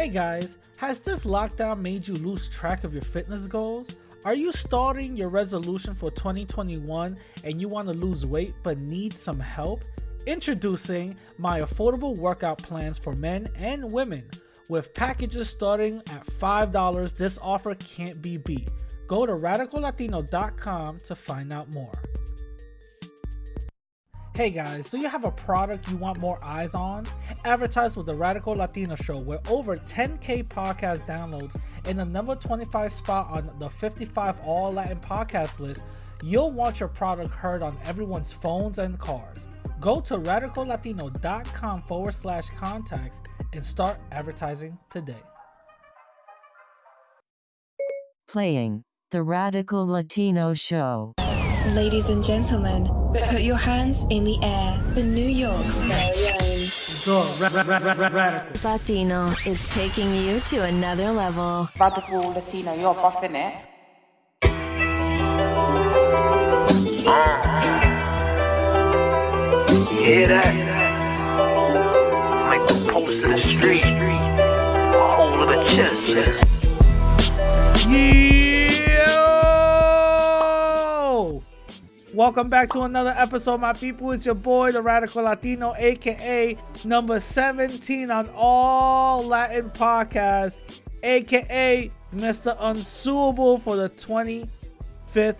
Hey guys, has this lockdown made you lose track of your fitness goals? Are you starting your resolution for 2021 and you want to lose weight but need some help? Introducing my affordable workout plans for men and women. With packages starting at $5, this offer can't be beat. Go to RadicalLatino.com to find out more. Hey guys, do you have a product you want more eyes on? Advertise with the Radical Latino Show, where over 10K podcast downloads and the number 25 spot on the 55 All Latin podcast list. You'll want your product heard on everyone's phones and cars. Go to RadicalLatino.com/contacts and start advertising today. Playing the Radical Latino Show. Ladies and gentlemen, put your hands in the air. The New York's very own Radical Latino is taking you to another level. Radical Latino, you're buffing it. You hear that? It's like the pulse of the street, a hole in the chest. Yo! Welcome back to another episode, my people. It's your boy, the Radical Latino, aka number 17 on All Latin Podcast, aka Mr. Unsuable for the 25th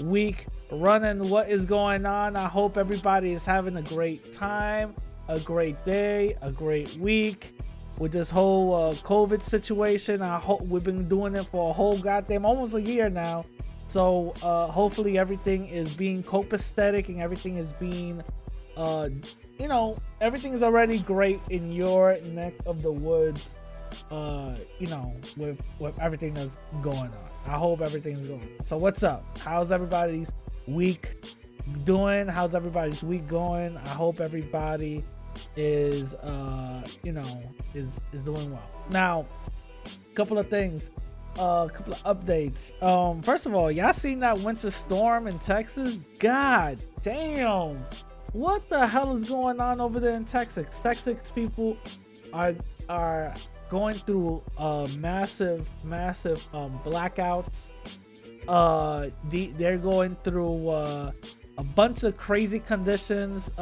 week running. What is going on? I hope everybody is having a great time, a great day, a great week with this whole COVID situation. I hope we've been doing it for a whole goddamn almost a year now. So hopefully everything is being copacetic and everything is being, everything is already great in your neck of the woods, with everything that's going on. I hope everything's going on. So what's up? How's everybody's week doing? How's everybody's week going? I hope everybody is, is doing well. Now, a couple of things. A couple of updates. First of all, y'all seen that winter storm in Texas? God damn, what the hell is going on over there in Texas? Texas people are going through massive blackouts. They're going through a bunch of crazy conditions.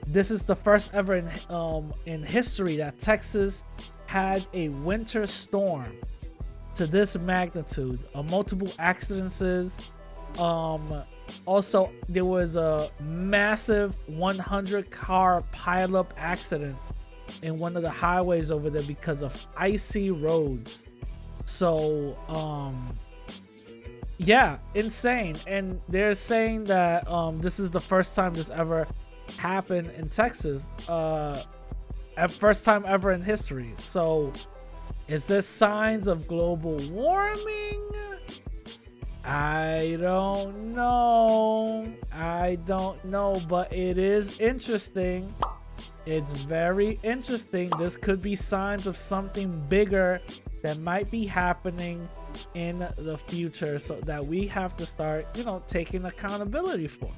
This is the first ever in history that Texas had a winter storm to this magnitude. Multiple accidents. Also, there was a massive 100-car pileup accident in one of the highways over there because of icy roads. So, yeah, insane. And they're saying that this is the first time this ever happened in Texas. First time ever in history. So, is this signs of global warming? I don't know, but it is interesting. It's very interesting. This could be signs of something bigger that might be happening in the future, so that we have to start, taking accountability for.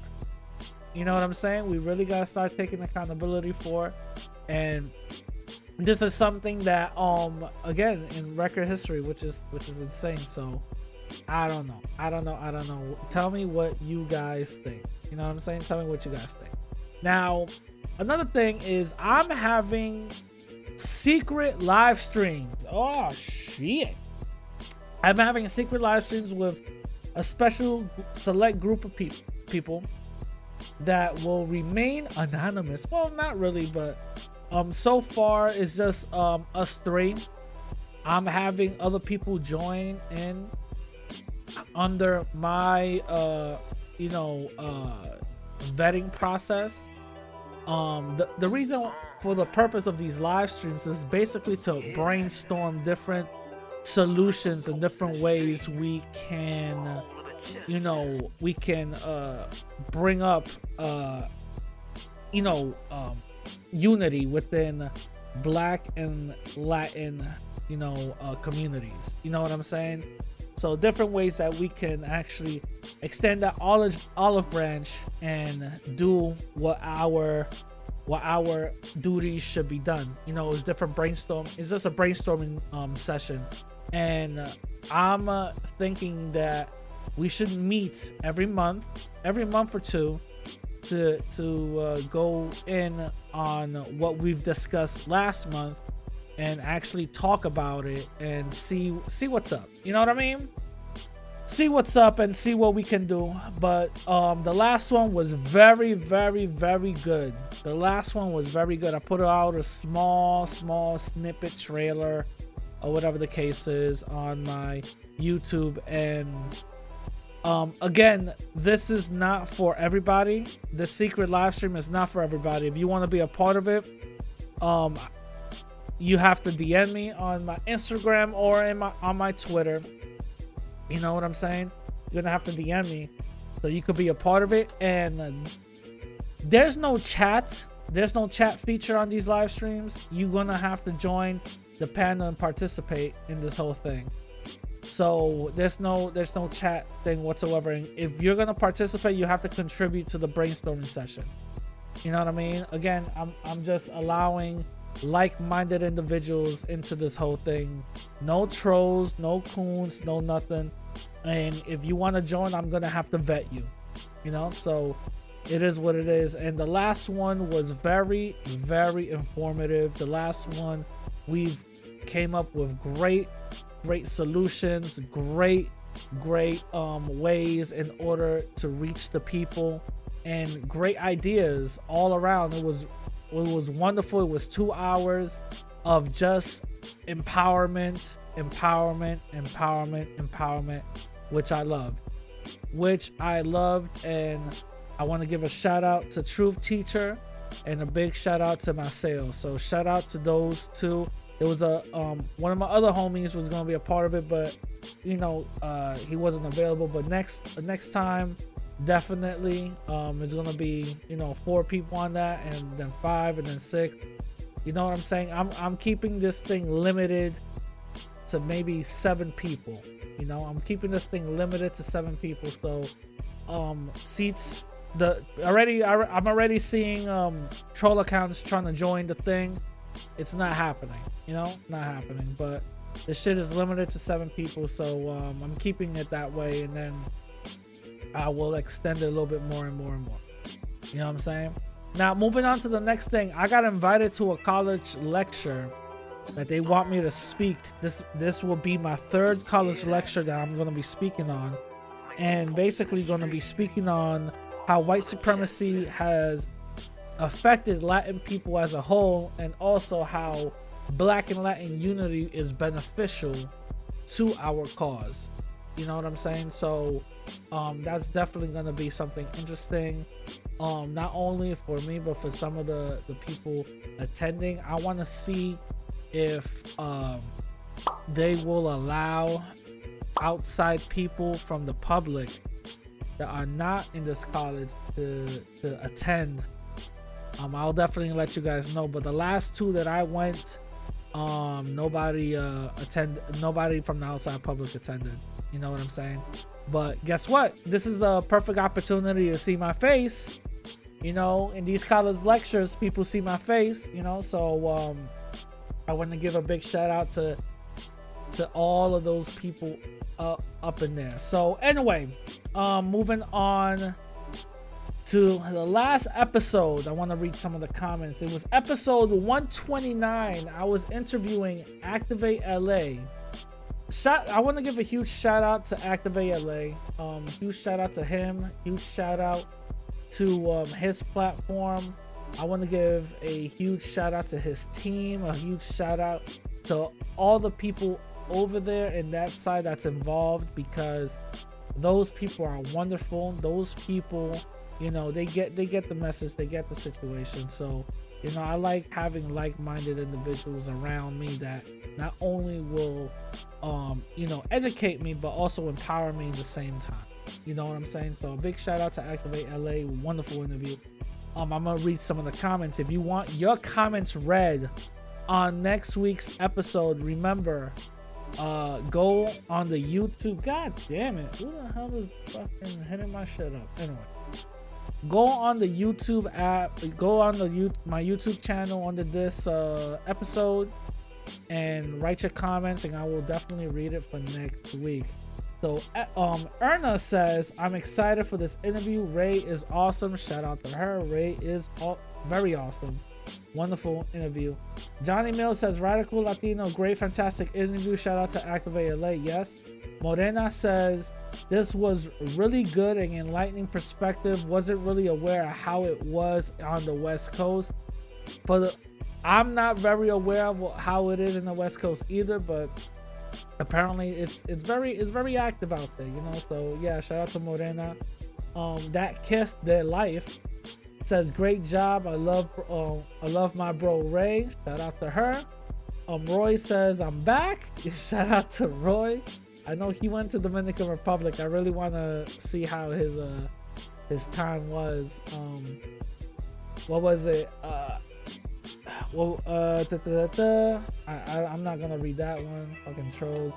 You know what I'm saying? We really gotta start taking accountability for. And this is something that again in record history, which is insane. So I don't know. Tell me what you guys think. You know what I'm saying? Tell me what you guys think. Now, another thing is I'm having secret live streams. Oh shit. I'm having secret live streams with a special select group of people that will remain anonymous. Well, not really, but so far it's just us three. I'm having other people join in under my vetting process. The reason for the purpose of these live streams is basically to brainstorm different solutions and different ways we can bring up unity within Black and Latin communities. You know what I'm saying? So different ways that we can actually extend that olive branch and do what our what our duties should be done. You know, it's different brainstorm. It's just a brainstorming session, and I'm thinking that we should meet every month or two, to go in on what we've discussed last month and actually talk about it and see what's up. You know what I mean? See what's up and see what we can do. But the last one was very, very, very good. The last one was very good. I put out a small snippet trailer or whatever the case is on my YouTube, and again, this is not for everybody. The secret live stream is not for everybody. If you want to be a part of it, you have to DM me on my Instagram or on my Twitter. You know what I'm saying? You're gonna have to DM me so you could be a part of it. And there's no chat feature on these live streams. You're gonna have to join the panel and participate in this whole thing. So there's no chat thing whatsoever. And if you're gonna participate, you have to contribute to the brainstorming session. You know what I mean? Again, I'm just allowing like-minded individuals into this whole thing. No trolls, no coons, no nothing. And if you want to join, I'm gonna have to vet you. You know, so it is what it is. And the last one was very, very informative. The last one, we've came up with great solutions, great ways in order to reach the people, and great ideas all around. It was wonderful. It was 2 hours of just empowerment, which I loved. And I want to give a shout out to Truth Teacher and a big shout out to Marcel. So shout out to those two. There was a one of my other homies was going to be a part of it, but you know, he wasn't available. But next time, definitely, it's going to be, you know, 4 people on that, and then 5, and then 6. You know what I'm saying? I'm keeping this thing limited to maybe 7 people. You know, I'm keeping this thing limited to 7 people. So seats, I'm already seeing troll accounts trying to join the thing. It's not happening, you know, not happening. But this shit is limited to 7 people, so I'm keeping it that way, and then I will extend it a little bit more and more and more. You know what I'm saying? Now, moving on to the next thing, I got invited to a college lecture that they want me to speak. This will be my 3rd college lecture that I'm going to be speaking on, and basically going to be speaking on how white supremacy has affected Latin people as a whole, and also how Black and Latin unity is beneficial to our cause. You know what I'm saying? So that's definitely going to be something interesting, not only for me but for some of the people attending. I want to see if they will allow outside people from the public that are not in this college to attend. I'll definitely let you guys know. But the last 2 that I went, nobody from the outside public attended. You know what I'm saying? But guess what? This is a perfect opportunity to see my face. You know, in these college lectures, people see my face, you know. So I want to give a big shout out to all of those people up in there. So anyway, moving on to the last episode, I want to read some of the comments. It was episode 129. I was interviewing Activate LA. I want to give a huge shout out to Activate LA. Huge shout out to him. Huge shout out to his platform. I want to give a huge shout out to his team. A huge shout out to all the people over there in that side that's involved, because those people are wonderful. Those people, you know, they get the message, they get the situation. So, you know, I like having like-minded individuals around me that not only will you know, educate me, but also empower me at the same time. You know what I'm saying? So a big shout out to Activate LA. Wonderful interview. I'm gonna read some of the comments. If you want your comments read on next week's episode, remember, go on the YouTube. God damn it, who the hell is fucking hitting my shit up? Anyway, go on the YouTube app, go on my YouTube channel under this episode and write your comments, and I will definitely read it for next week. So Erna says, I'm excited for this interview. Ray is awesome. Shout out to her. Ray is very awesome. Wonderful interview. Johnny Mills says, Radical Latino, great, fantastic interview. Shout out to Activate LA. Yes. Morena says, this was really good and enlightening perspective. Wasn't really aware of how it was on the West Coast. I'm not very aware of how it is in the West Coast either, but apparently it's very active out there, you know. So yeah, shout out to Morena. That Kiss Their Life says, great job. I love my bro Ray. Shout out to her. Roy says, I'm back. Shout out to Roy. I know he went to Dominican Republic. I really want to see how his time was. What was it? I'm not gonna read that one. Fucking trolls.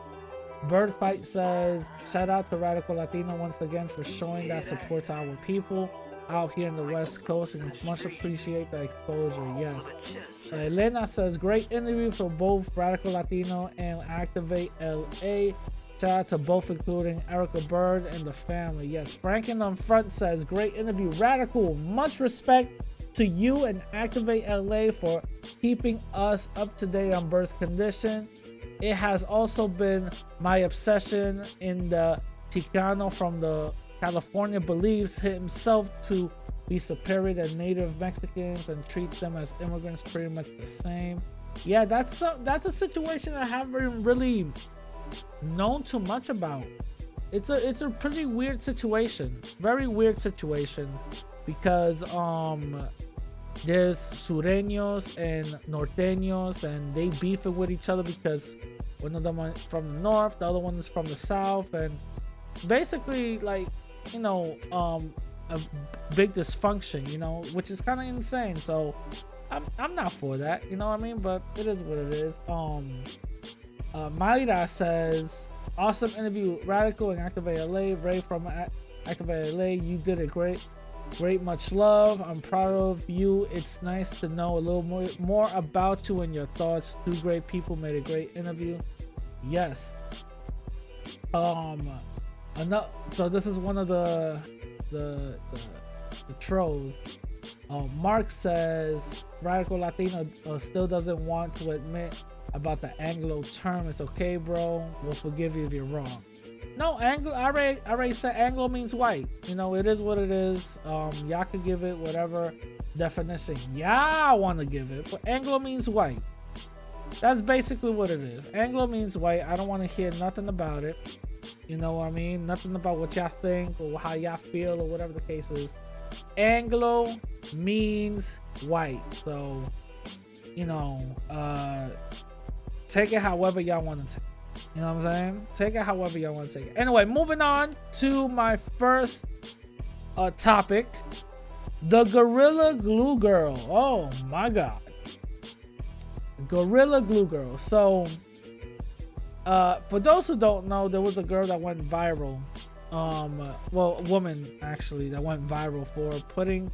Bird Fight says, shout out to Radical Latino once again for showing that supports our people out here in the West Coast, and much appreciate the exposure. Yes. Elena says, great interview for both Radical Latino and Activate LA. Shout out to both, including Erica Bird and the family. Yes. Franken on Front says, great interview, Radical. Much respect to you and Activate LA for keeping us up to date on Bird's condition. It has also been my obsession in the Chicano from the California believes himself to be superior to native Mexicans and treats them as immigrants pretty much the same. Yeah, that's a situation I haven't really known too much about. It's a pretty weird situation, very weird situation, because there's Sureños and Norteños, and they beefing with each other because one of them is from the north, the other one is from the south, and basically, like, you know, a big dysfunction, you know, which is kind of insane. So I'm not for that, you know what I mean? But it is what it is. Mayra says, awesome interview, Radical and Activate LA. Ray from Activate LA, you did it great, much love. I'm proud of you. It's nice to know a little more about you and your thoughts. Two great people, made a great interview. Yes. So this is one of the trolls. Mark says, Radical Latino still doesn't want to admit about the Anglo term. It's okay, bro. We'll forgive you if you're wrong. No, Anglo. I already said Anglo means white. You know, it is what it is. Y'all can give it whatever definition y'all want to give it, but Anglo means white. That's basically what it is. Anglo means white. I don't want to hear nothing about it. You know what I mean? Nothing about what y'all think or how y'all feel or whatever the case is. Anglo means white. So, you know, take it however y'all want to take it. You know what I'm saying? Take it however y'all want to take it. Anyway, moving on to my first topic. The Gorilla Glue Girl. Oh my God. Gorilla Glue Girl. So, for those who don't know, there was a girl that went viral. Well, a woman actually that went viral for putting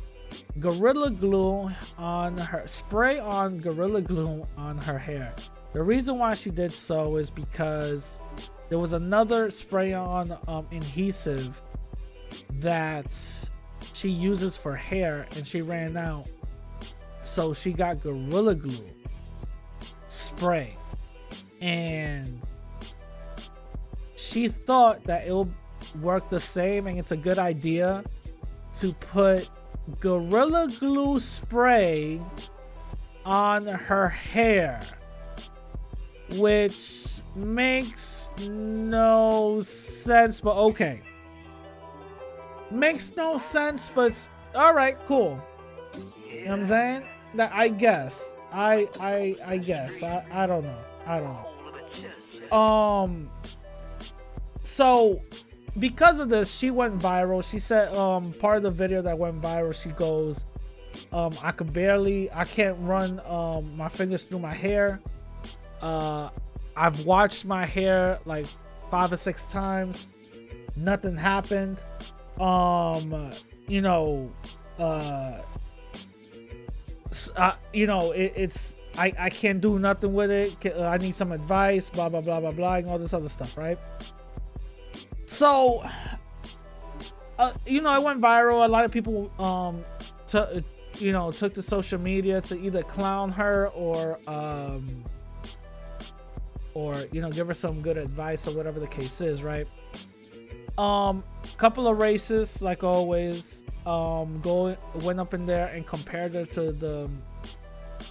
Gorilla Glue on her, spray on Gorilla Glue on her hair. The reason why she did so is because there was another spray on adhesive that she uses for hair and she ran out. So she got Gorilla Glue spray, and she thought that it'll work the same, and it's a good idea to put Gorilla Glue spray on her hair, which makes no sense, but okay. Makes no sense, but all right, cool. You know what I'm saying? That I guess. I guess. I don't know. So because of this, she went viral. She said part of the video that went viral, she goes, I can't run my fingers through my hair. I've washed my hair like 5 or 6 times. Nothing happened. You know, you know, it's I can't do nothing with it. I need some advice, blah blah blah blah blah, and all this other stuff, right? So, you know, it went viral. A lot of people took to social media to either clown her or you know, give her some good advice or whatever the case is, right? Couple of racists, like always, went up in there and compared her to the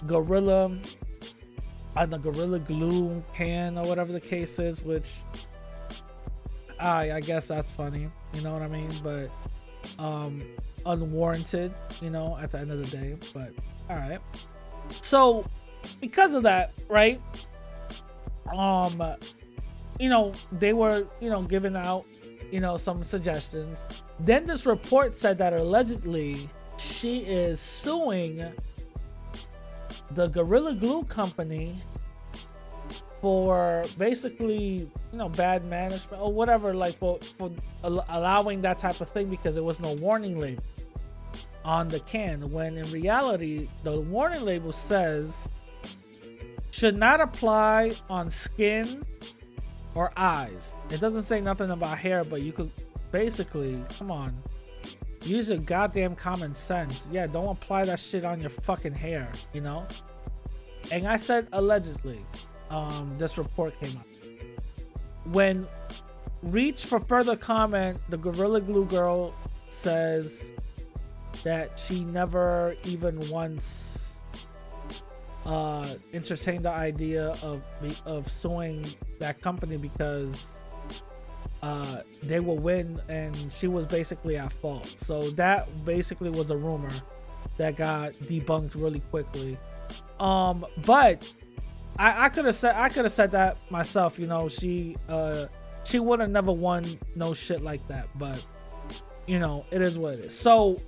Gorilla Glue can or whatever the case is, which I guess that's funny, you know what I mean? But unwarranted, you know, at the end of the day. But all right, so because of that, right, you know, they were, you know, giving out, you know, some suggestions. Then this report said that allegedly she is suing the Gorilla Glue company for basically, you know, bad management or whatever, like for allowing that type of thing, because there was no warning label on the can, when in reality the warning label says should not apply on skin or eyes. It doesn't say nothing about hair, but you could basically, come on, use your goddamn common sense. Yeah, don't apply that shit on your fucking hair, you know? And I said allegedly. This report came up. When reached for further comment, the Gorilla Glue girl says that she never even once entertained the idea of suing that company because they will win and she was basically at fault. So that basically was a rumor that got debunked really quickly. But I could have said that myself, you know, she would have never won no shit like that, but you know, it is what it is. So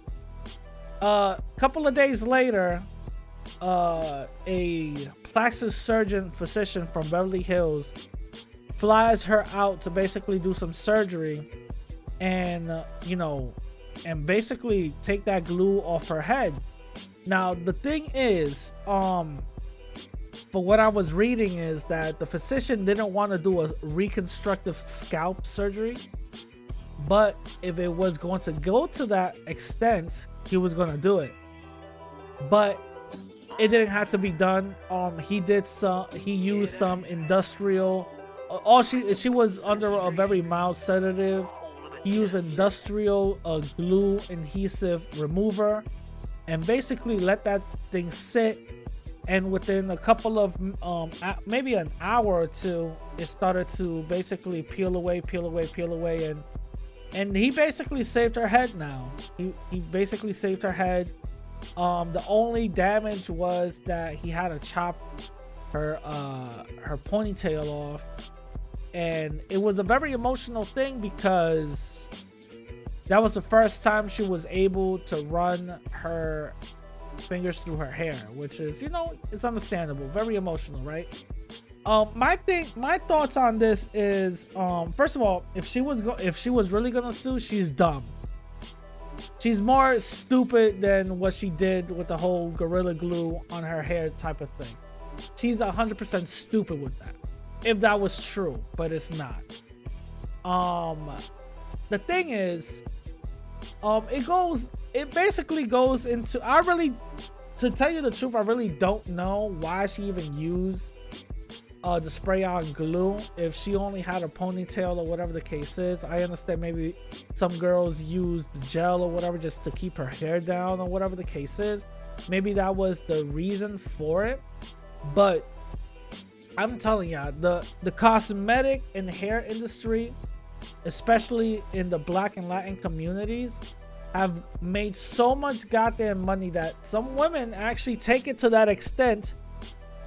a couple of days later, a plastic surgeon physician from Beverly Hills flies her out to basically do some surgery and you know, and basically take that glue off her head. Now the thing is, for what I was reading, is that the physician didn't want to do a reconstructive scalp surgery, but if it was going to go to that extent, he was going to do it. But it didn't have to be done. He used some industrial, she was under a very mild sedative. He used industrial glue adhesive remover and basically let that thing sit. And within a couple of maybe an hour or two, it started to basically peel away, and he basically saved her head. Now he basically saved her head. The only damage was that he had to chop her ponytail off, and it was a very emotional thing because that was the first time she was able to run her fingers through her hair, which is, you know, it's understandable, very emotional, right? My thoughts on this is, first of all, if she was really gonna sue, she's dumb. She's more stupid than what she did with the whole Gorilla Glue on her hair type of thing. She's 100% stupid with that, if that was true, but it's not. The thing is, it basically goes into, to tell you the truth, I really don't know why she even used the spray on glue if she only had a ponytail or whatever the case is. I understand maybe some girls use gel or whatever just to keep her hair down or whatever the case is. Maybe that was the reason for it, but I'm telling ya, the cosmetic and hair industry, especially in the Black and Latin communities, have made so much goddamn money that some women actually take it to that extent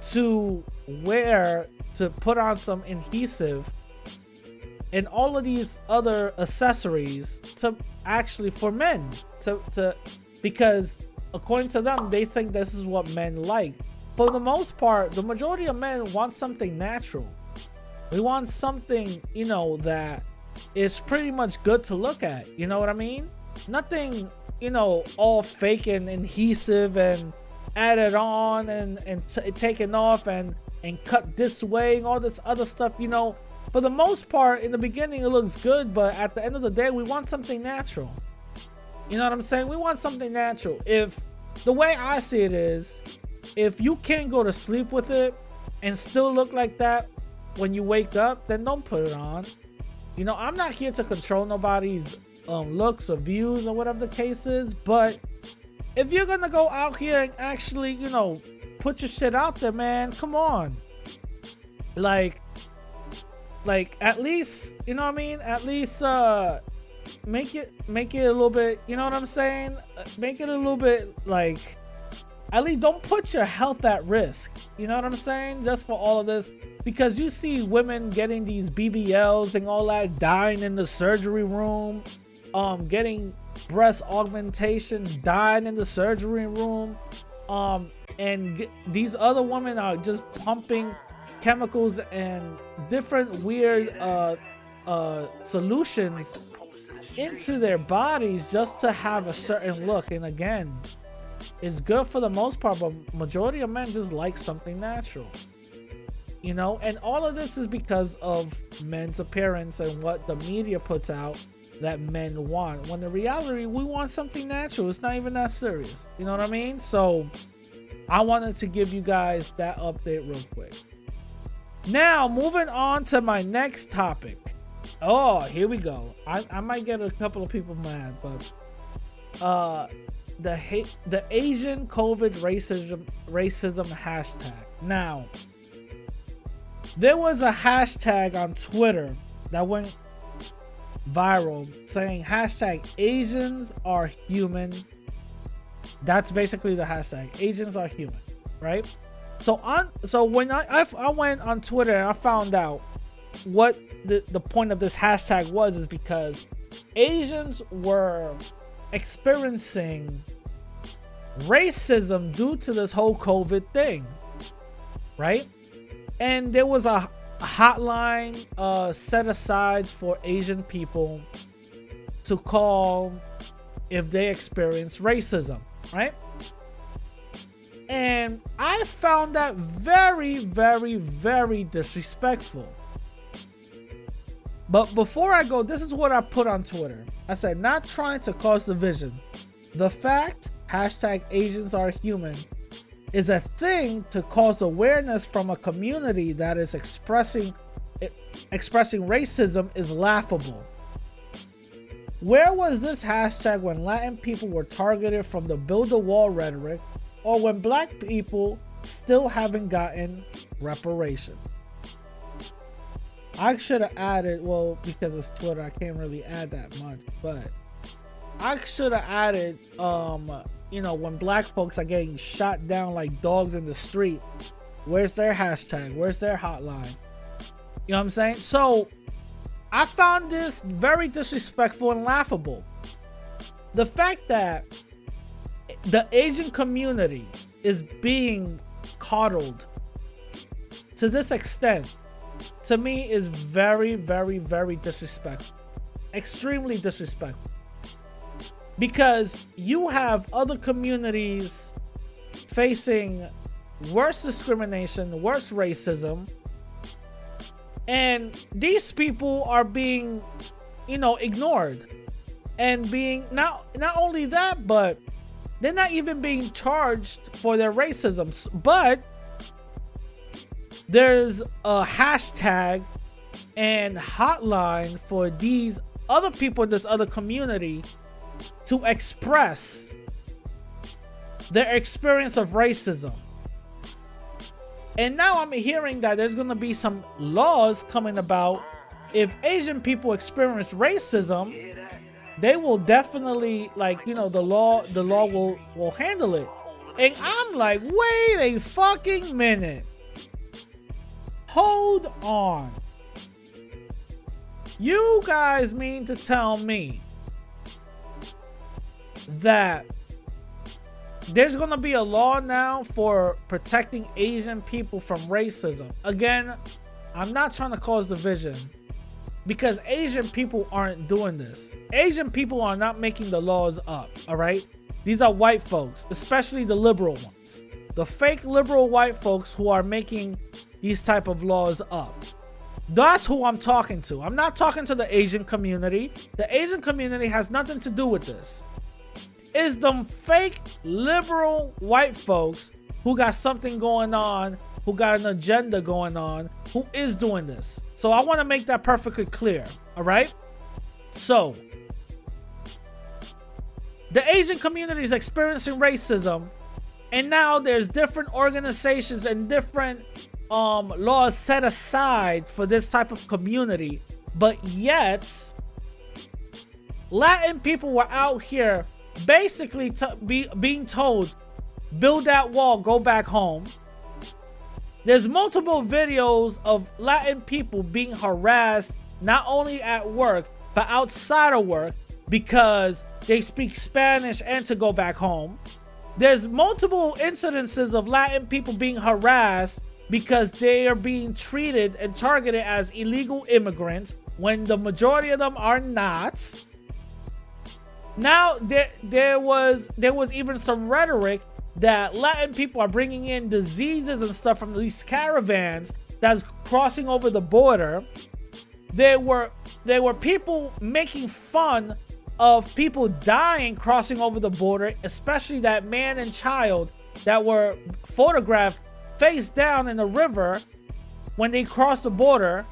to put on some adhesive and all of these other accessories to actually, for men, because according to them, they think this is what men like. For the most part, the majority of men want something natural. We want something, you know, that is pretty much good to look at, you know what I mean? Nothing you know, all fake and adhesive and added on and taken off and cut this way and all this other stuff, you know. For the most part, in the beginning, it looks good, but at the end of the day, we want something natural. You know what I'm saying? We want something natural. If the way I see it is, if you can't go to sleep with it and still look like that when you wake up, then don't put it on. You know, I'm not here to control nobody's looks or views or whatever the case is, but if you're gonna go out here and actually, you know, put your shit out there, man, come on. Like at least, you know what I mean? At least make it a little bit, you know what I'm saying? Make it a little bit like, at least don't put your health at risk. You know what I'm saying? Just for all of this. Because you see women getting these BBLs and all that, dying in the surgery room, getting breast augmentation, dying in the surgery room, and these other women are just pumping chemicals and different weird solutions into their bodies just to have a certain look. And again, it's good for the most part, but majority of men just like something natural, you know. And all of this is because of men's appearance and what the media puts out that men want, when in reality we want something natural. It's not even that serious, you know what I mean? So I wanted to give you guys that update real quick. Now moving on to my next topic. Oh, here we go. I might get a couple of people mad, but the Asian COVID racism hashtag. Now, there was a hashtag on Twitter that went viral saying hashtag Asians are human. That's basically the hashtag. Asians are human, right? So when I went on Twitter and I found out what the point of this hashtag was, is because Asians were experiencing racism due to this whole COVID thing, right? And there was a hotline set aside for Asian people to call if they experience racism, right? And I found that very, very, very disrespectful. But before I go, this is what I put on Twitter. I said, not trying to cause division. The fact, hashtag Asians are human, is a thing to cause awareness from a community that is expressing racism is laughable. Where was this hashtag when Latin people were targeted from the build a wall rhetoric, or when black people still haven't gotten reparation? I should have added, well, because it's Twitter, I can't really add that much, but I should have added, you know, when black folks are getting shot down like dogs in the street, where's their hashtag? Where's their hotline? You know what I'm saying? So I found this very disrespectful and laughable. The fact that the Asian community is being coddled to this extent, to me, is very, very, very disrespectful. Extremely disrespectful. Because you have other communities facing worse discrimination, worse racism, and these people are being, you know, ignored. And being, not only that, but they're not even being charged for their racism. But there's a hashtag and hotline for these other people in this other community to express their experience of racism. And now I'm hearing that there's going to be some laws coming about. If Asian people experience racism, they will definitely, like, you know, the law will handle it. And I'm like, wait a fucking minute. Hold on. You guys mean to tell me that there's going to be a law now for protecting Asian people from racism? Again, I'm not trying to cause division, because Asian people aren't doing this. Asian people are not making the laws up, all right? These are white folks, especially the liberal ones. The fake liberal white folks who are making these type of laws up. That's who I'm talking to. I'm not talking to the Asian community. The Asian community has nothing to do with this. It's them fake liberal white folks who got something going on, who got an agenda going on, who is doing this. So I want to make that perfectly clear, all right? So, the Asian community is experiencing racism, and now there's different organizations and different laws set aside for this type of community, but yet Latin people were out here basically being told, build that wall, go back home. There's multiple videos of Latin people being harassed, not only at work, but outside of work, because they speak Spanish and to go back home. There's multiple incidences of Latin people being harassed because they are being treated and targeted as illegal immigrants when the majority of them are not. Now, there was even some rhetoric that Latin people are bringing in diseases and stuff from these caravans that's crossing over the border. There were people making fun of people dying crossing over the border, especially that man and child that were photographed face down in the river when they crossed the border.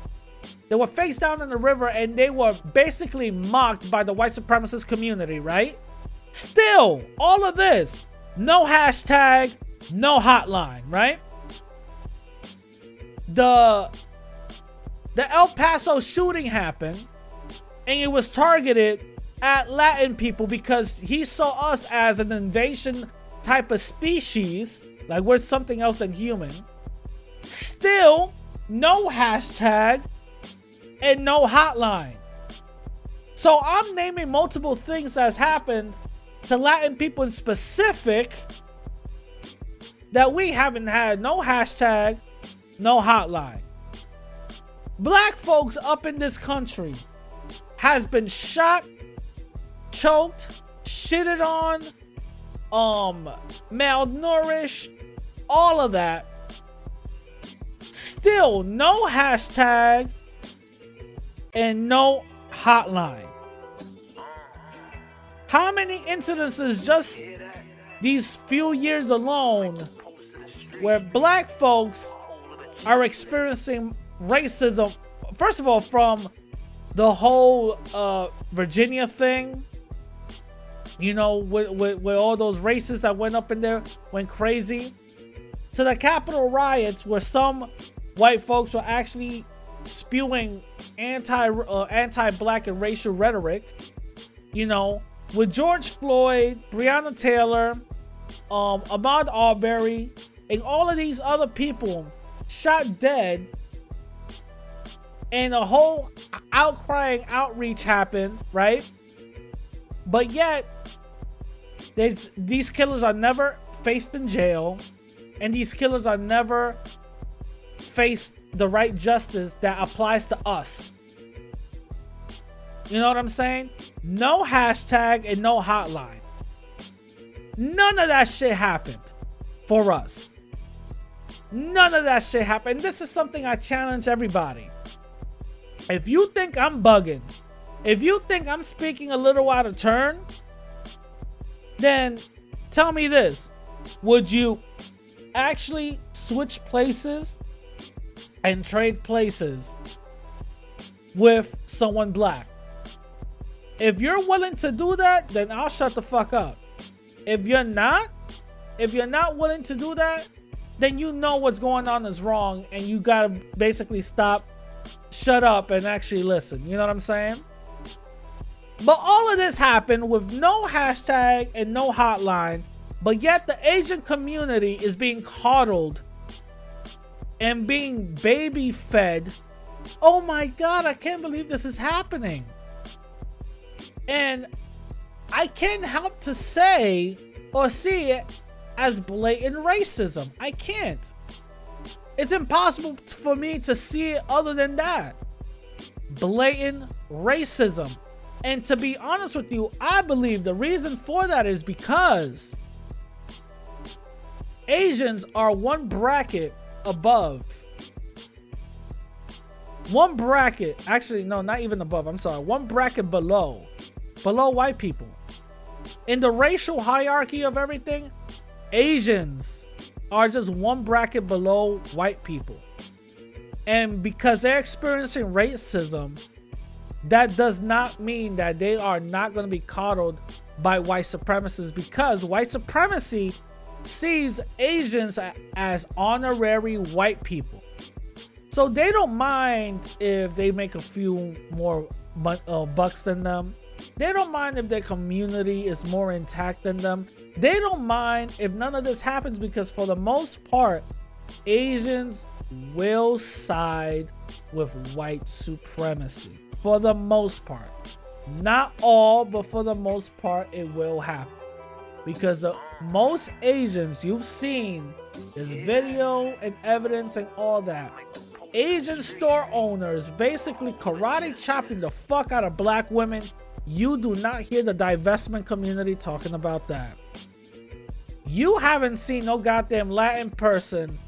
They were face down in the river and they were basically mocked by the white supremacist community, right? Still, all of this, no hashtag, no hotline, right? The El Paso shooting happened and it was targeted at Latin people because he saw us as an invasion type of species, like we're something else than human. Still, no hashtag and no hotline. So I'm naming multiple things that's happened to Latin people in specific that we haven't had no hashtag, no hotline. Black folks up in this country has been shot, choked, shitted on, malnourished, all of that. Still no hashtag and no hotline. How many incidences just these few years alone where black folks are experiencing racism? First of all, from the whole Virginia thing, you know, with all those racists that went up in there, went crazy, to the Capitol riots where some white folks were actually spewing anti-black and racial rhetoric, you know, with George Floyd, Breonna Taylor, Ahmaud Arbery, and all of these other people shot dead, and a whole outcrying outreach happened, right? But yet, these killers are never faced in jail, and these killers are never faced the right justice that applies to us. You know what I'm saying? No hashtag and no hotline. None of that shit happened for us. None of that shit happened. This is something I challenge everybody. If you think I'm bugging, if you think I'm speaking a little out of turn, then tell me this. Would you actually switch places and trade places with someone black? If you're willing to do that, then I'll shut the fuck up. If you're not willing to do that, then you know what's going on is wrong and you gotta basically stop, shut up, and actually listen. You know what I'm saying? But all of this happened with no hashtag and no hotline, but yet the Asian community is being coddled and being baby fed. Oh my God, I can't believe this is happening. And I can't help to say or see it as blatant racism. I can't. It's impossible for me to see it other than that. blatant racism. And to be honest with you, I believe the reason for that is because Asians are one bracket above. One bracket, actually, no, not even above. I'm sorry. One bracket below white people. In the racial hierarchy of everything, Asians are just one bracket below white people. And because they're experiencing racism, that does not mean that they are not going to be coddled by white supremacists, because white supremacy sees Asians as honorary white people. So they don't mind if they make a few more bucks than them. They don't mind if their community is more intact than them. They don't mind if none of this happens, because for the most part, Asians will side with white supremacy. For the most part. Not all, but for the most part, it will happen. Because most Asians, you've seen this video and evidence and all that. Asian store owners basically karate chopping the fuck out of black women. You do not hear the divestment community talking about that. You haven't seen no goddamn Latin person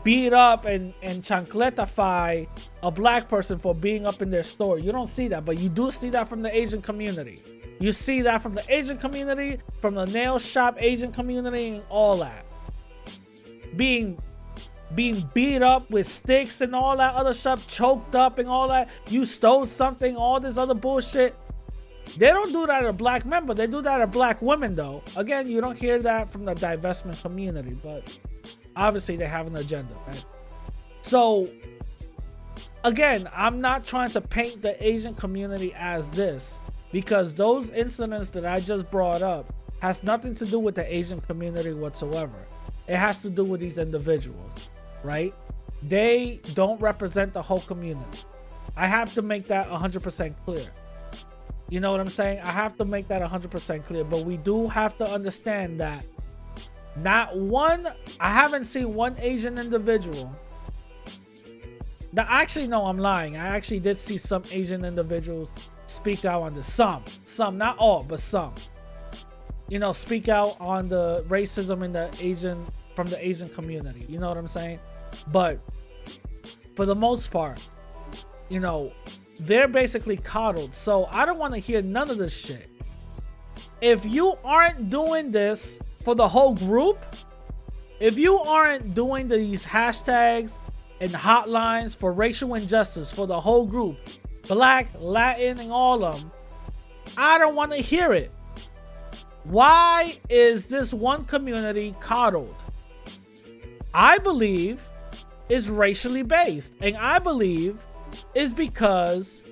beat up and chancletify a black person for being up in their store. You don't see that, but you do see that from the Asian community. You see that from the Asian community, from the nail shop Asian community, and all that. Being beat up with sticks and all that other stuff, choked up and all that. You stole something, all this other bullshit. They don't do that to black men, but they do that to black women, though. Again, you don't hear that from the divestment community, but obviously they have an agenda, right? So, again, I'm not trying to paint the Asian community as this, because those incidents that I just brought up has nothing to do with the Asian community whatsoever. It has to do with these individuals, right? They don't represent the whole community. I have to make that 100% clear. You know what I'm saying? I have to make that 100% clear, but we do have to understand that I haven't seen one Asian individual. Now, actually, no, I'm lying. I actually did see some Asian individuals speak out on this. Some, not all, but some. You know, speak out on the racism from the Asian community. You know what I'm saying? But for the most part, you know, they're basically coddled. So I don't want to hear none of this shit. If you aren't doing this for the whole group, if you aren't doing these hashtags and hotlines for racial injustice for the whole group, black, Latin, and all of them, I don't want to hear it. Why is this one community coddled? I believe it's racially based, and I believe it's because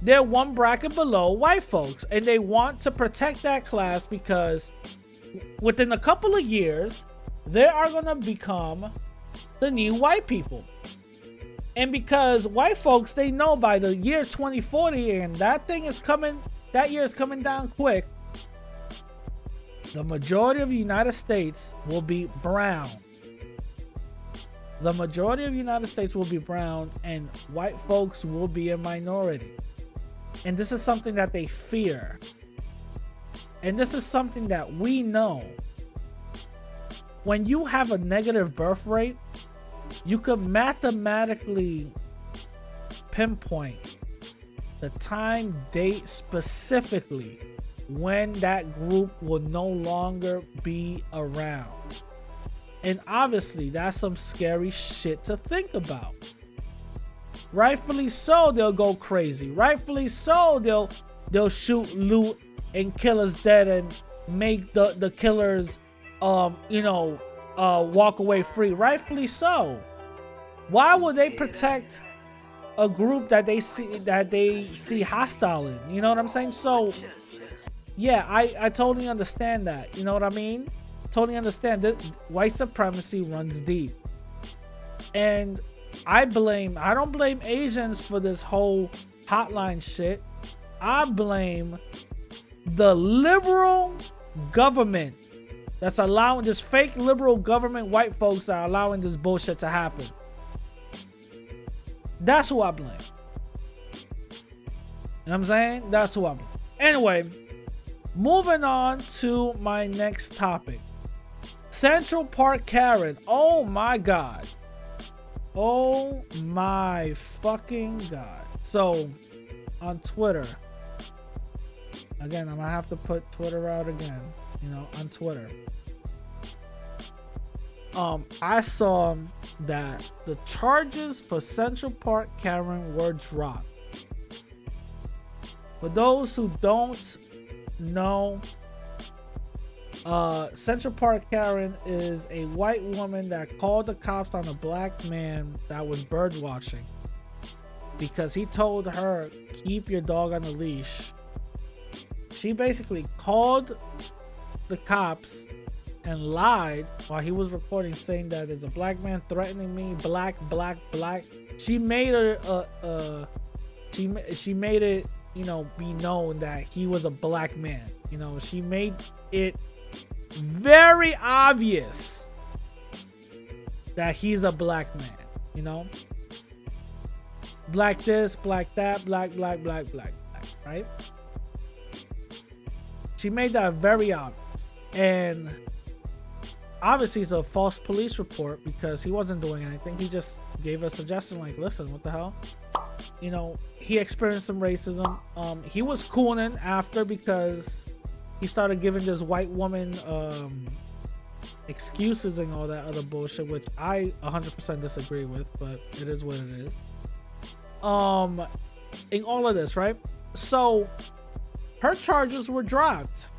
they're one bracket below white folks, and they want to protect that class, because within a couple of years they are going to become the new white people. And because white folks, they know by the year 2040, and that year is coming down quick, the majority of the United States will be brown. The majority of the United States will be brown, and white folks will be a minority. And this is something that they fear. And this is something that we know. When you have a negative birth rate, you could mathematically pinpoint the time, date specifically when that group will no longer be around. And obviously, that's some scary shit to think about. Rightfully so, they'll go crazy. Rightfully so, they'll shoot, loot, and kill us dead, and make the killers, walk away free. Rightfully so. Why would they protect a group that they see hostile in? You know what I'm saying? So, yeah, I totally understand that. You know what I mean? Totally understand that white supremacy runs deep. And I don't blame Asians for this whole hotline shit. I blame the liberal government that's allowing this fake liberal government, white folks are allowing this bullshit to happen. That's who I blame. know what I'm saying? That's who I'm. Anyway, moving on to my next topic. Central Park Karen. Oh my God. Oh my fucking God. So, on Twitter. Again, I'm gonna have to put Twitter out again. You know, on Twitter. I saw that the charges for Central Park Karen were dropped. For those who don't know, Central Park Karen is a white woman that called the cops on a black man that was bird watching because he told her, keep your dog on a leash. She basically called the cops and lied while he was recording, saying that there's a black man threatening me, black. She made her she made it, you know, be known that he was a black man. You know, she made it very obvious that he's a black man. You know, black this, black that, black, right? She made that very obvious. And obviously it's a false police report because he wasn't doing anything. He just gave a suggestion like, listen, what the hell? You know, he experienced some racism. He was cooling after because he started giving this white woman excuses and all that other bullshit, which I 100% disagree with, but it is what it is. In all of this, right? So her charges were dropped.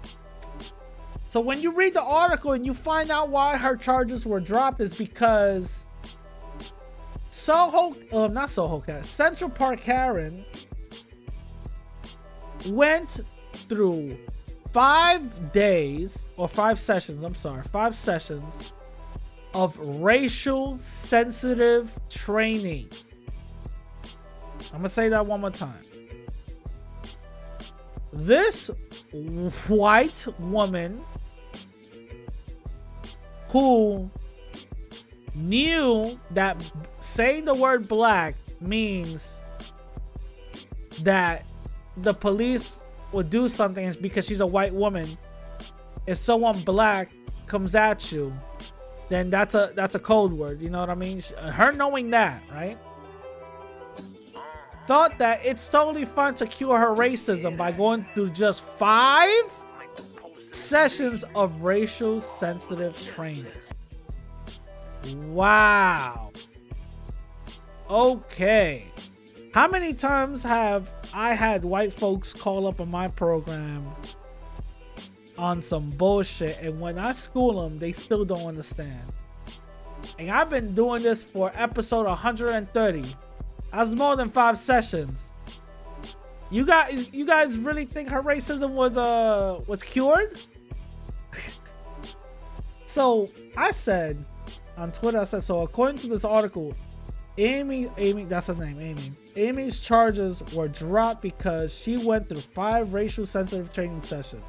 So when you read the article and you find out why her charges were dropped, is because Central Park Karen went through 5 days or 5 sessions, 5 sessions of racial sensitive training. I'm gonna say that one more time. This white woman who knew that saying the word black means that the police would do something because she's a white woman. If someone black comes at you, then that's a code word. You know what I mean? Her knowing that, right? Thought that it's totally fine to cure her racism by going through just 5 sessions of racial sensitive training. Wow. Okay. How many times have I had white folks call up on my program on some bullshit, and when I school them, they still don't understand? And I've been doing this for episode 130. That's more than 5 sessions. You guys really think her racism was cured? So I said on Twitter, so according to this article, Amy, that's her name, Amy. Amy's charges were dropped because she went through 5 racial sensitive training sessions.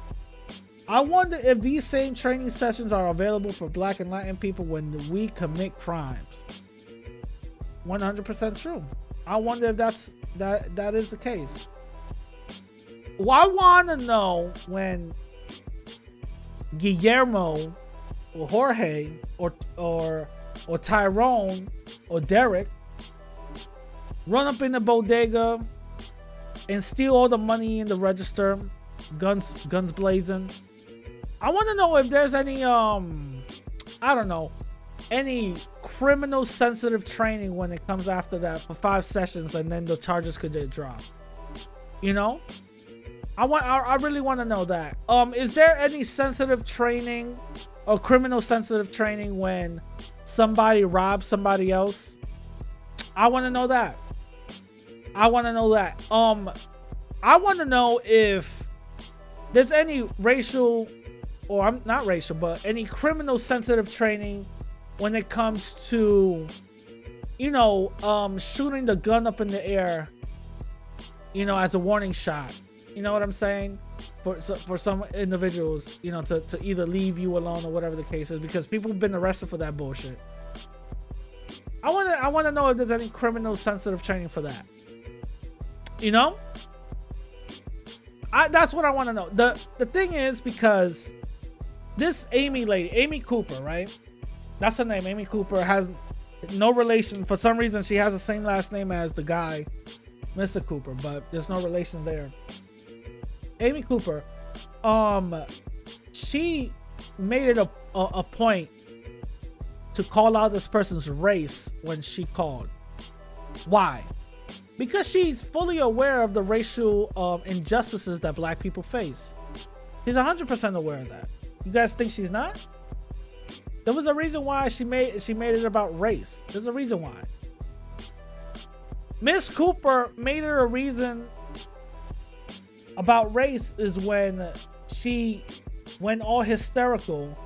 I wonder if these same training sessions are available for black and Latin people when we commit crimes. 100% true. I wonder if that is the case. Well, I want to know when Guillermo or Jorge or Tyrone or Derek run up in the bodega and steal all the money in the register, guns blazing. I want to know if there's any I don't know, any criminal sensitive training when it comes after that for 5 sessions, and then the charges could get dropped. You know, I really want to know that. Is there any sensitive training or criminal sensitive training when somebody robs somebody else? I want to know that. I want to know that. I want to know if there's any racial, or I'm not racial, but any criminal sensitive training when it comes to, you know, shooting the gun up in the air, you know, as a warning shot. You know what I'm saying? For some individuals, you know, to either leave you alone or whatever the case is, because people have been arrested for that bullshit. I want to know if there's any criminal sensitive training for that. You know? That's what I want to know. The thing is, because this Amy lady, Amy Cooper, right? That's her name. Amy Cooper has no relation. For some reason, she has the same last name as the guy, Mr. Cooper, but there's no relation there. Amy Cooper, she made it a point to call out this person's race when she called. Why? Because she's fully aware of the racial injustices that black people face. She's 100% aware of that. You guys think she's not? There was a reason why she made it about race. There's a reason why. Miss Cooper made it a reason about race is when she went all hysterical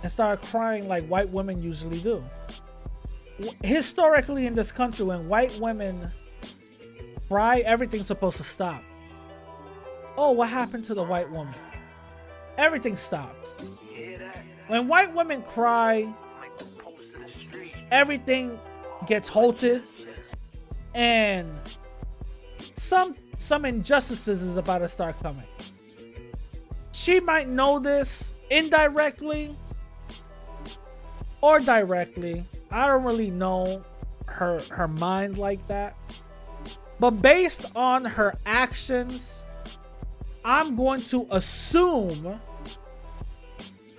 and started crying like white women usually do. Historically in this country, when white women cry, everything's supposed to stop. Oh, what happened to the white woman? Everything stops. When white women cry, everything gets halted, and some injustices is about to start coming. She might know this indirectly or directly. I don't really know her mind like that. But based on her actions, I'm going to assume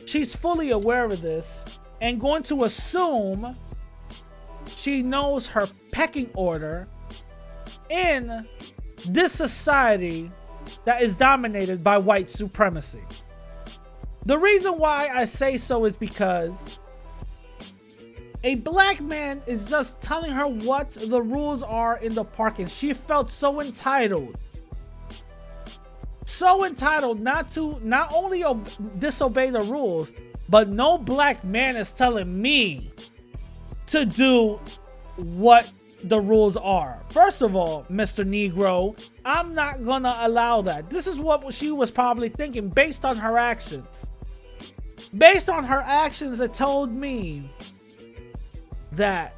she's fully aware of this, and going to assume she knows her pecking order in this society that is dominated by white supremacy. The reason why I say so is because a black man is just telling her what the rules are in the park, and she felt so entitled. So entitled not only disobey the rules, but no black man is telling me to do what the rules are. First of all, Mr. Negro, I'm not gonna allow that. This is what she was probably thinking based on her actions. Based on her actions, it told me that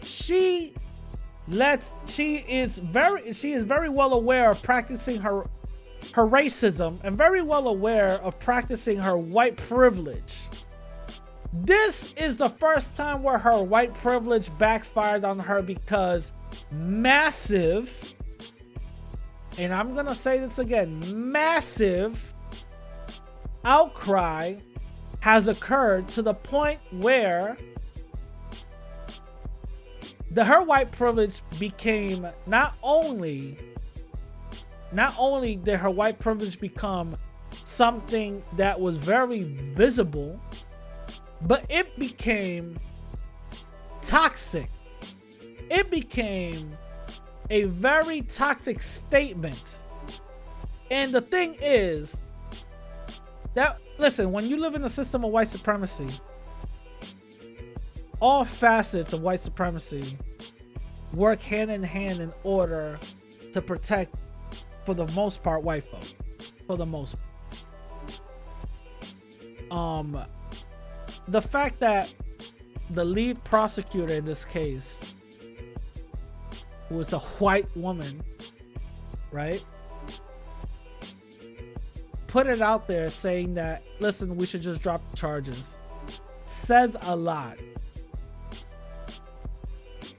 she is very well aware of practicing her racism, and very well aware of practicing her white privilege. This is the first time where her white privilege backfired on her, because massive, and I'm gonna say this again, massive outcry has occurred to the point where her white privilege became not only did her white privilege become something that was very visible, but it became toxic. It became a very toxic statement. And the thing is that, listen, when you live in a system of white supremacy, all facets of white supremacy work hand in hand in order to protect, for the most part, white folk. For the most part. The fact that the lead prosecutor in this case was a white woman, right, put it out there saying that, listen, we should just drop the charges, says a lot.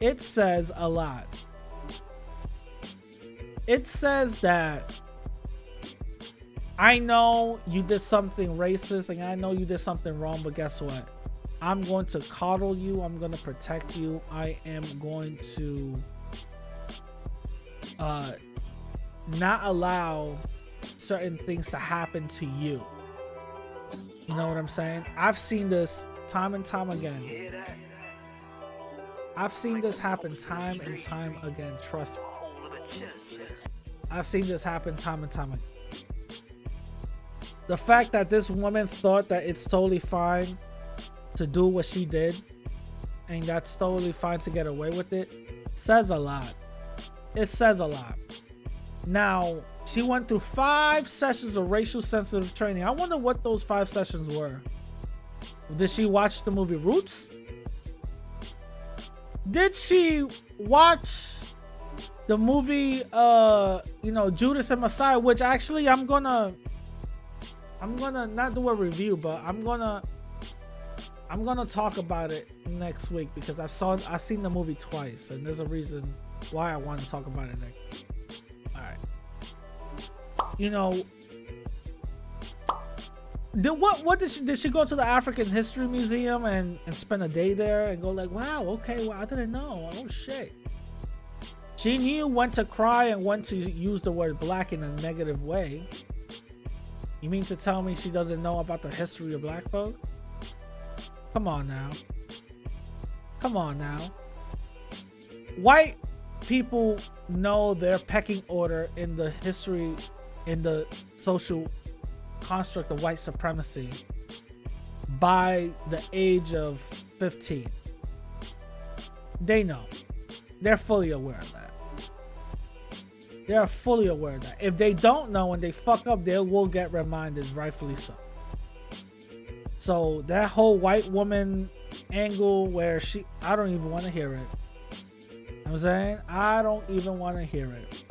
It says a lot. It says that I know you did something racist and I know you did something wrong, but guess what? I'm going to coddle you. I'm going to protect you. I am going to not allow certain things to happen to you. You know what I'm saying? I've seen this time and time again. I've seen this happen time and time again. Trust me. I've seen this happen time and time again. The fact that this woman thought that it's totally fine to do what she did, and that's totally fine to get away with it, says a lot. It says a lot. Now, she went through 5 sessions of racial sensitive training. I wonder what those 5 sessions were. Did she watch the movie Roots? Did she watch the movie, you know, Judas and Messiah, which actually I'm gonna not do a review, but I'm gonna talk about it next week because I've seen the movie twice, and there's a reason why I want to talk about it next week. All right. You know, did she go to the African History Museum and spend a day there and go like, wow, okay, well, I didn't know. Oh shit. She knew when to cry and when to use the word black in a negative way. You mean to tell me she doesn't know about the history of black folk? Come on now. Come on now. White people know their pecking order in the history, in the social construct of white supremacy by the age of 15. They know. They're fully aware of that. They're fully aware of that. If they don't know and they fuck up, they will get reminded, rightfully so. So that whole white woman angle where I don't even want to hear it. You know what I'm saying? I don't even want to hear it.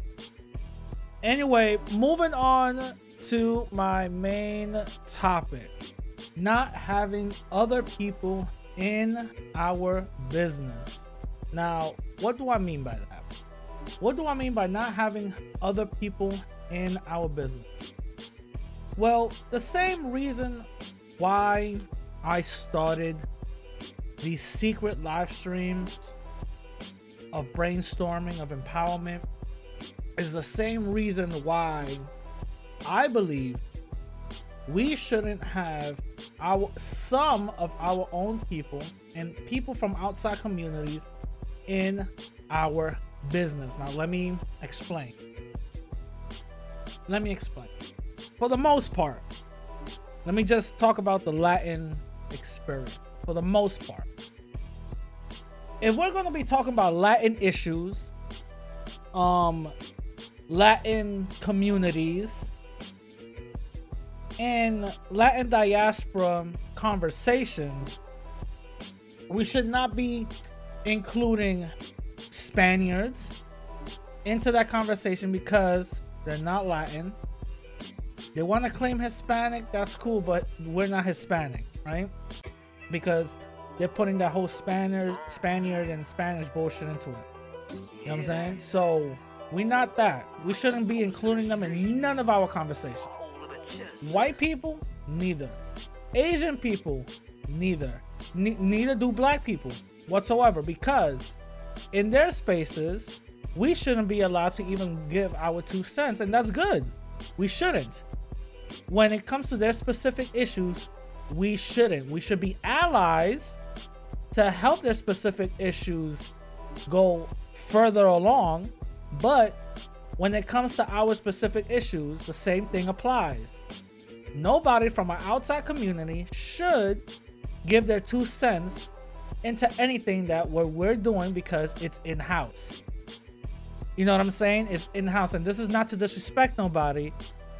Anyway, moving on to my main topic. Not having other people in our business. Now, what do I mean by that? What do I mean by not having other people in our business? Well, the same reason why I started these secret live streams of brainstorming, of empowerment, is the same reason why I believe we shouldn't have some of our own people and people from outside communities in our business. Now let me explain. For the most part, let me just talk about the Latin experience. For the most part, if we're going to be talking about Latin issues, Latin communities, and Latin diaspora conversations, we should not be including Spaniards into that conversation because they're not Latin. They want to claim Hispanic, that's cool, but we're not Hispanic, right? Because they're putting that whole Spaniard and Spanish bullshit into it. You know what I'm saying? So we're not that. We shouldn't be including them in none of our conversation. White people, neither. Asian people, neither. Neither do black people whatsoever, because in their spaces, we shouldn't be allowed to even give our 2 cents, and that's good. We shouldn't. When it comes to their specific issues, we shouldn't. We should be allies to help their specific issues go further along, but when it comes to our specific issues, the same thing applies. Nobody from our outside community should give their 2 cents into anything that we're doing because it's in-house. You know what I'm saying? It's in-house, and this is not to disrespect nobody.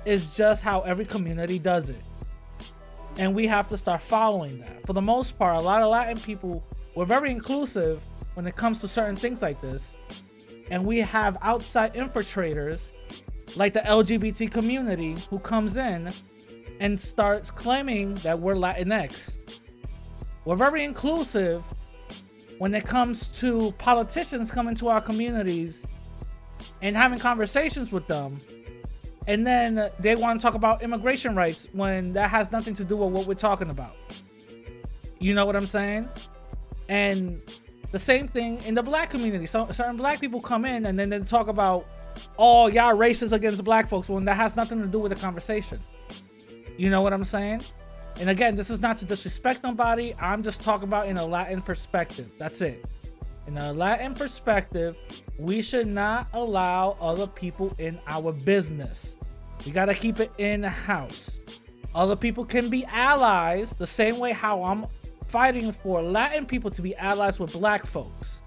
It's just how every community does it. And we have to start following that. For the most part, a lot of Latin people, we're very inclusive when it comes to certain things like this. And we have outside infiltrators like the LGBT community who comes in and starts claiming that we're Latinx. We're very inclusive when it comes to politicians coming to our communities and having conversations with them. And then they want to talk about immigration rights when that has nothing to do with what we're talking about. You know what I'm saying? And the same thing in the black community. So certain black people come in and then they talk about, oh, y'all racist against black folks, when that has nothing to do with the conversation. You know what I'm saying? And again, this is not to disrespect nobody. I'm just talking about in a Latin perspective. That's it. In a Latin perspective, we should not allow other people in our business. We got to keep it in-house. Other people can be allies the same way how I'm fighting for Latin people to be allies with black folks.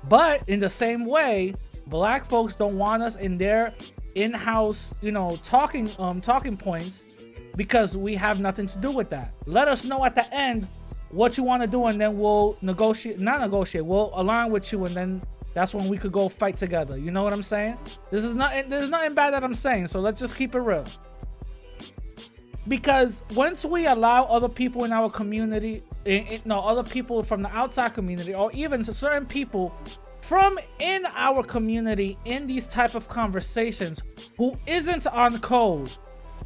But in the same way, black folks don't want us in their in-house, you know, talking points, because we have nothing to do with that. Let us know at the end what you want to do, and then we'll negotiate, not negotiate, we'll align with you and then That's when we could go fight together. You know what I'm saying? There's nothing bad that I'm saying, so let's just keep it real. Because once we allow other people in our community, other people from the outside community, or even certain people from in our community in these type of conversations who isn't on code,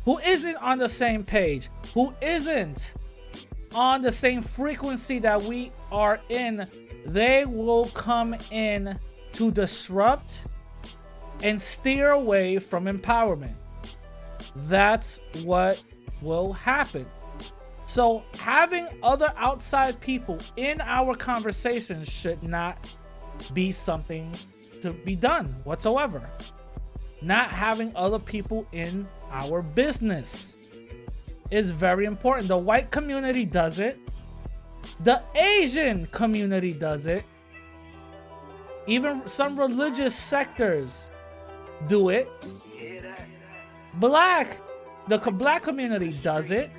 who isn't on the same page, who isn't on the same frequency that we are in, they will come in to disrupt and steer away from empowerment. That's what will happen. So having other outside people in our conversations should not be something to be done whatsoever. Not having other people in our business is very important. The white community does it. The Asian community does it. Even some religious sectors do it. The black community does it.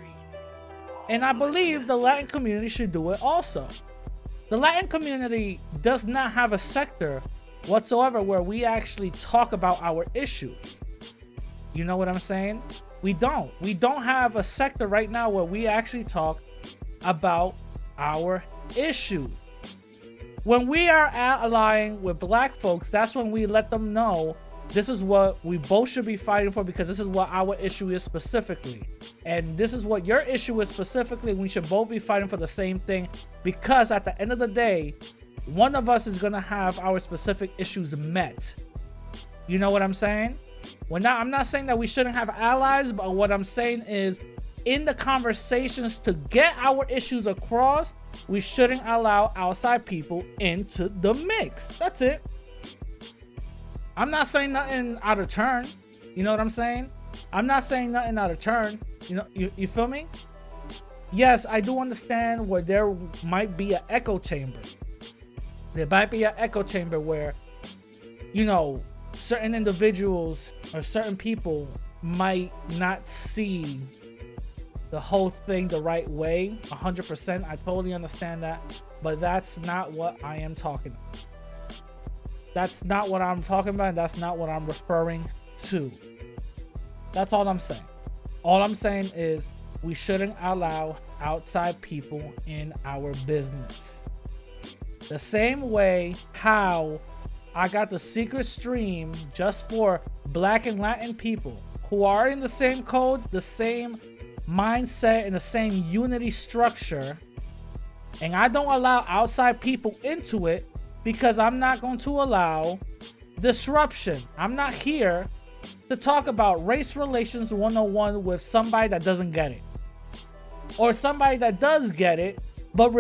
And I believe the Latin community should do it also. The Latin community does not have a sector whatsoever where we actually talk about our issues. You know what I'm saying? We don't. We don't have a sector right now where we actually talk about our issue. When we are allying with black folks, that's when we let them know this is what we both should be fighting for, because this is what our issue is specifically. And this is what your issue is specifically. We should both be fighting for the same thing, because at the end of the day, one of us is going to have our specific issues met. You know what I'm saying? I'm not saying that we shouldn't have allies, but what I'm saying is in the conversations to get our issues across, we shouldn't allow outside people into the mix. That's it. I'm not saying nothing out of turn. You know what I'm saying? I'm not saying nothing out of turn. You know, you feel me? Yes, I do understand where there might be an echo chamber. There might be an echo chamber where, you know, certain individuals or certain people might not see the whole thing the right way 100%. I totally understand that, but that's not what I am talking about. That's not what I'm talking about, and that's not what I'm referring to. That's all I'm saying. All I'm saying is we shouldn't allow outside people in our business. The same way how I got the secret stream just for black and Latin people who are in the same code, the same mindset, and the same unity structure, and I don't allow outside people into it because I'm not going to allow disruption. I'm not here to talk about race relations 101 with somebody that doesn't get it, or somebody that does get it but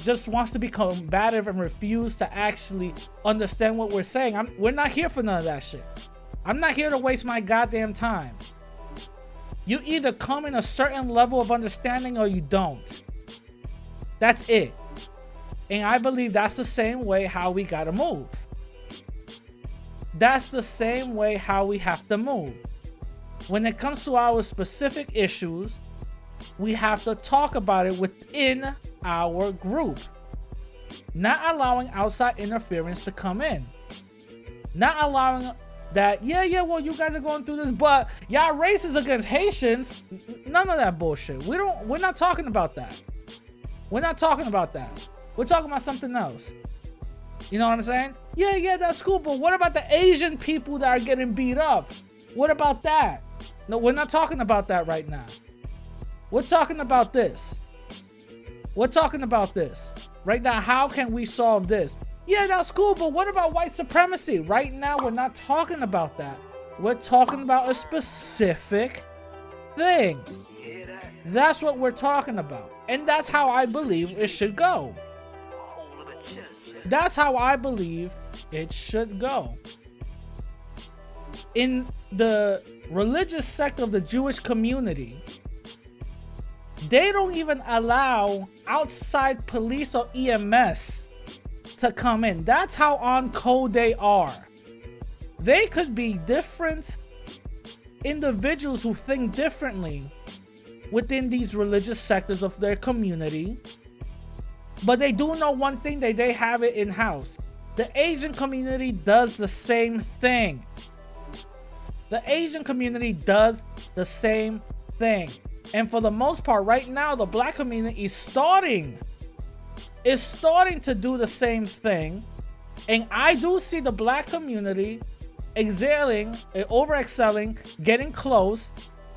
just wants to be combative and refuse to actually understand what we're saying. We're not here for none of that shit. I'm not here to waste my goddamn time. You either come in a certain level of understanding or you don't. That's it. And I believe that's the same way how we gotta move. That's the same way how we have to move. When it comes to our specific issues, we have to talk about it within our group. Not allowing outside interference to come in. Not allowing that, well, you guys are going through this, but y'all racist against Haitians. None of that bullshit. We're not talking about that. We're not talking about that. We're talking about something else. You know what I'm saying? Yeah, that's cool, but what about the Asian people that are getting beat up? What about that? No, we're not talking about that right now. We're talking about this. We're talking about this. Right now, how can we solve this? Yeah, that's cool, but what about white supremacy? Right now, we're not talking about that. We're talking about a specific thing. That's what we're talking about. And that's how I believe it should go. That's how I believe it should go. In the religious sector of the Jewish community, they don't even allow outside police or EMS to come in. That's how on code they are. They could be different individuals who think differently within these religious sectors of their community, but they do know one thing, that they have it in-house. The Asian community does the same thing. The Asian community does the same thing. And for the most part, right now, the black community is starting to do the same thing. And I do see the black community excelling, over-excelling, getting close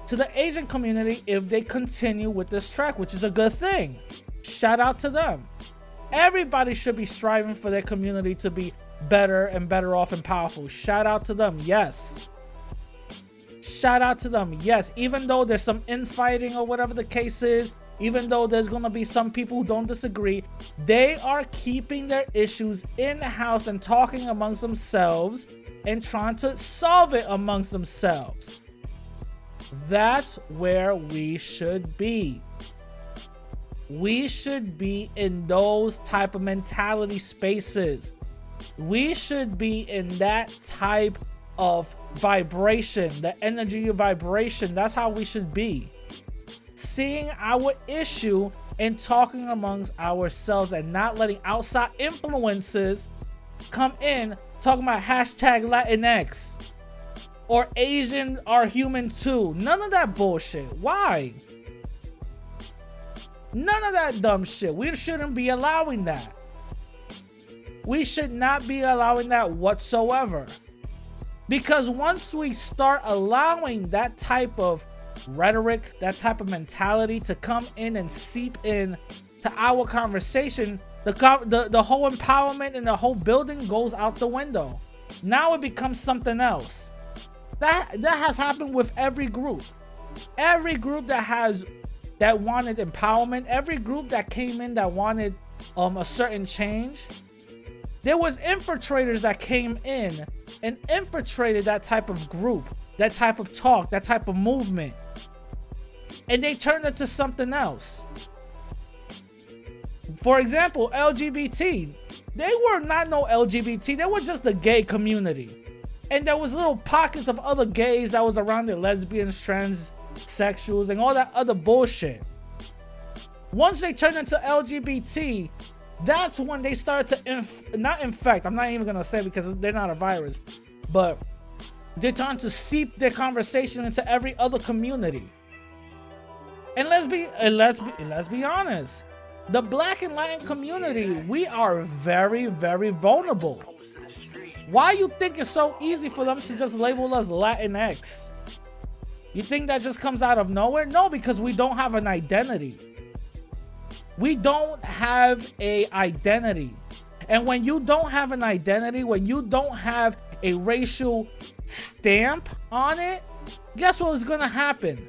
to the Asian community if they continue with this track, which is a good thing. Shout out to them. Everybody should be striving for their community to be better and better off and powerful. Shout out to them, yes. Shout out to them, yes. Even though there's some infighting or whatever the case is, even though there's going to be some people who don't disagree, they are keeping their issues in the house and talking amongst themselves and trying to solve it amongst themselves. That's where we should be. We should be in those type of mentality spaces. We should be in that type of vibration, the energy of vibration. That's how we should be. Seeing our issue and talking amongst ourselves and not letting outside influences come in talking about hashtag Latinx or Asian are human too. None of that bullshit. Why? None of that dumb shit. We shouldn't be allowing that. We should not be allowing that whatsoever. Because once we start allowing that type of rhetoric, that type of mentality to come in and seep in to our conversation, the whole empowerment and the whole building goes out the window. Now it becomes something else. That has happened with every group. Every group that wanted empowerment, every group that came in that wanted a certain change, there was infiltrators that came in and infiltrated that type of group, that type of talk, that type of movement, and they turned it to something else. For example, LGBT, they were not no LGBT, they were just a gay community, and there was little pockets of other gays that was around there, lesbians, transsexuals, and all that other bullshit. Once they turned into LGBT, that's when they started to not infect. I'm not even gonna say because they're not a virus, but they're trying to seep their conversation into every other community. And let's be honest, the black and Latin community, we are very, very vulnerable. Why you think it's so easy for them to just label us Latinx? You think that just comes out of nowhere? No, because we don't have an identity. We don't have an identity. And when you don't have an identity, when you don't have a racial stamp on it, guess what is going to happen?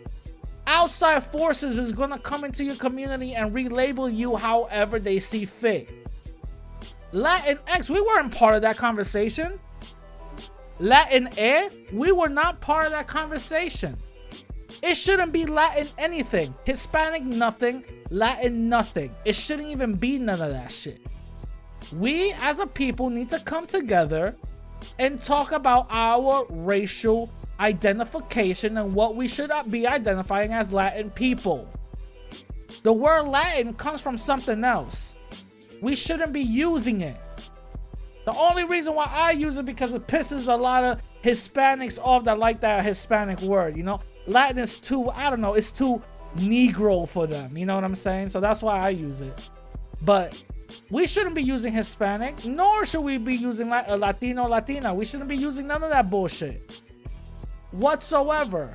Outside forces is going to come into your community and relabel you however they see fit. Latinx, we weren't part of that conversation. Latin we were not part of that conversation. It shouldn't be Latin anything. Hispanic nothing. Latin nothing. It shouldn't even be none of that shit. We as a people need to come together and talk about our racial identification and what we should be identifying as Latin people. The word Latin comes from something else. We shouldn't be using it. The only reason why I use it because it pisses a lot of Hispanics off that like that Hispanic word, you know? Latin is too, I don't know, it's too Negro for them, you know what I'm saying? So that's why I use it. But we shouldn't be using Hispanic, nor should we be using Latino, Latina. We shouldn't be using none of that bullshit whatsoever.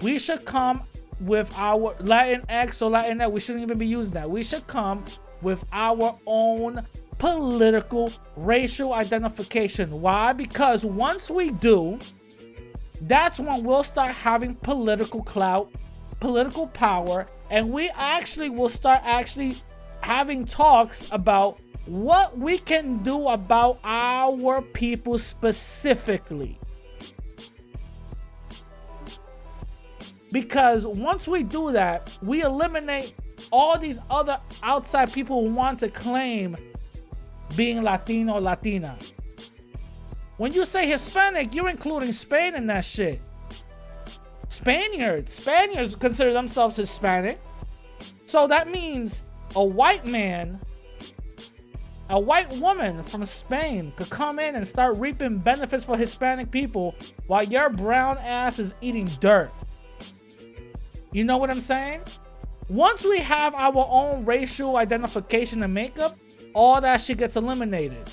We should come with our Latinx or Latinx. We shouldn't even be using that. We should come with our own political racial identification. Why? Because once we do, that's when we'll start having political clout, political power, and we actually will start having talks about what we can do about our people specifically. Because once we do that, we eliminate all these other outside people who want to claim being Latino or Latina. When you say Hispanic, you're including Spain in that shit. Spaniards consider themselves Hispanic. So that means a white man, A white woman from Spain could come in and start reaping benefits for Hispanic people while your brown ass is eating dirt. You know what I'm saying? Once we have our own racial identification and makeup, all that shit gets eliminated.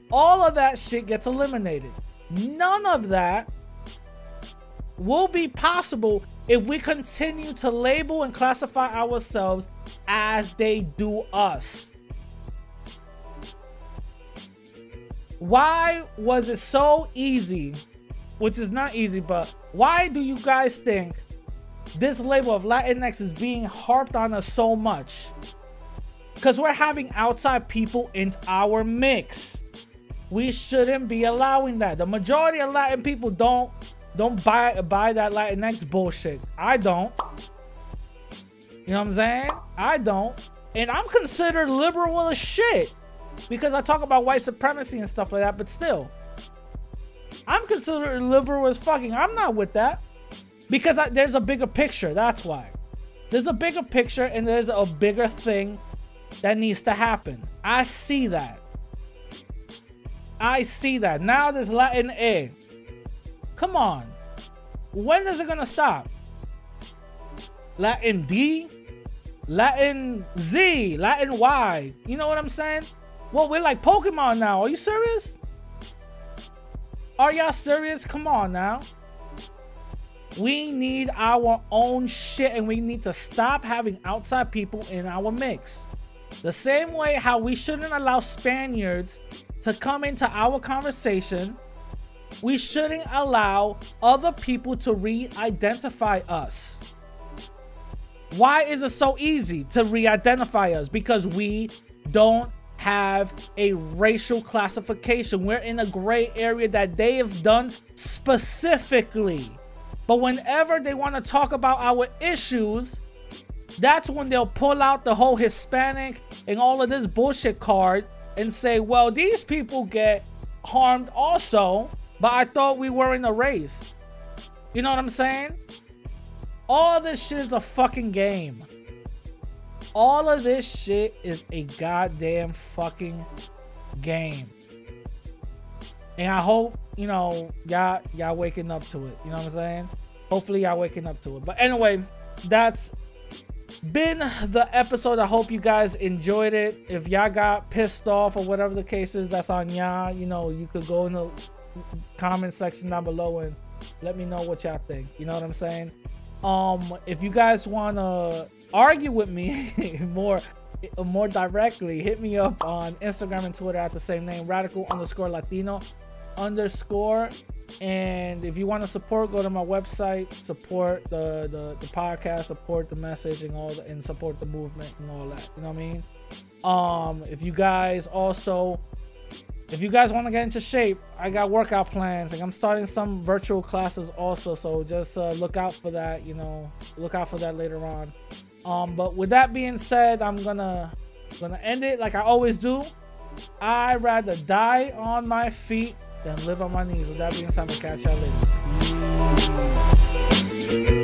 All of that shit gets eliminated. None of that will be possible if we continue to label and classify ourselves as they do us. Why was it so easy, which is not easy, but why do you guys think this label of Latinx is being harped on us so much? Because we're having outside people into our mix. We shouldn't be allowing that. The majority of Latin people don't buy that Latinx bullshit. I don't. You know what I'm saying? I don't. And I'm considered liberal as shit because I talk about white supremacy and stuff like that, but still. I'm considered liberal as fucking. I'm not with that. Because there's a bigger picture. That's why. There's a bigger picture and there's a bigger thing that needs to happen. I see that. I see that. Now there's Latin A. Come on. When is it gonna stop? Latin D? Latin Z? Latin Y? You know what I'm saying? Well, we're like Pokemon now. Are you serious? Are y'all serious? Come on now. We need our own shit and we need to stop having outside people in our mix. The same way how we shouldn't allow Spaniards to come into our conversation, we shouldn't allow other people to re-identify us. Why is it so easy to re-identify us? Because we don't have a racial classification. We're in a gray area that they have done specifically. But whenever they want to talk about our issues, that's when they'll pull out the whole Hispanic and all of this bullshit card and say, well, these people get harmed also, but I thought we were in a race. You know what I'm saying? All this shit is a fucking game. All of this shit is a goddamn fucking game. And I hope, you know, y'all waking up to it. You know what I'm saying? Hopefully y'all waking up to it. But anyway, that's been the episode. I hope you guys enjoyed it. If y'all got pissed off or whatever the case is, that's on y'all. You know, you could go in the comment section down below and let me know what y'all think. You know what I'm saying? If you guys want to argue with me more directly, hit me up on Instagram and Twitter at the same name, radical_Latino_. And if you want to support, go to my website, support the podcast, support the message and all and support the movement and all that. You know what I mean? If you guys want to get into shape, I got workout plans and I'm starting some virtual classes also, so just look out for that. You know, look out for that later on. But with that being said, I'm gonna end it like I always do. I'd rather die on my feet than live on my knees. With that being said, I'm gonna catch y'all later.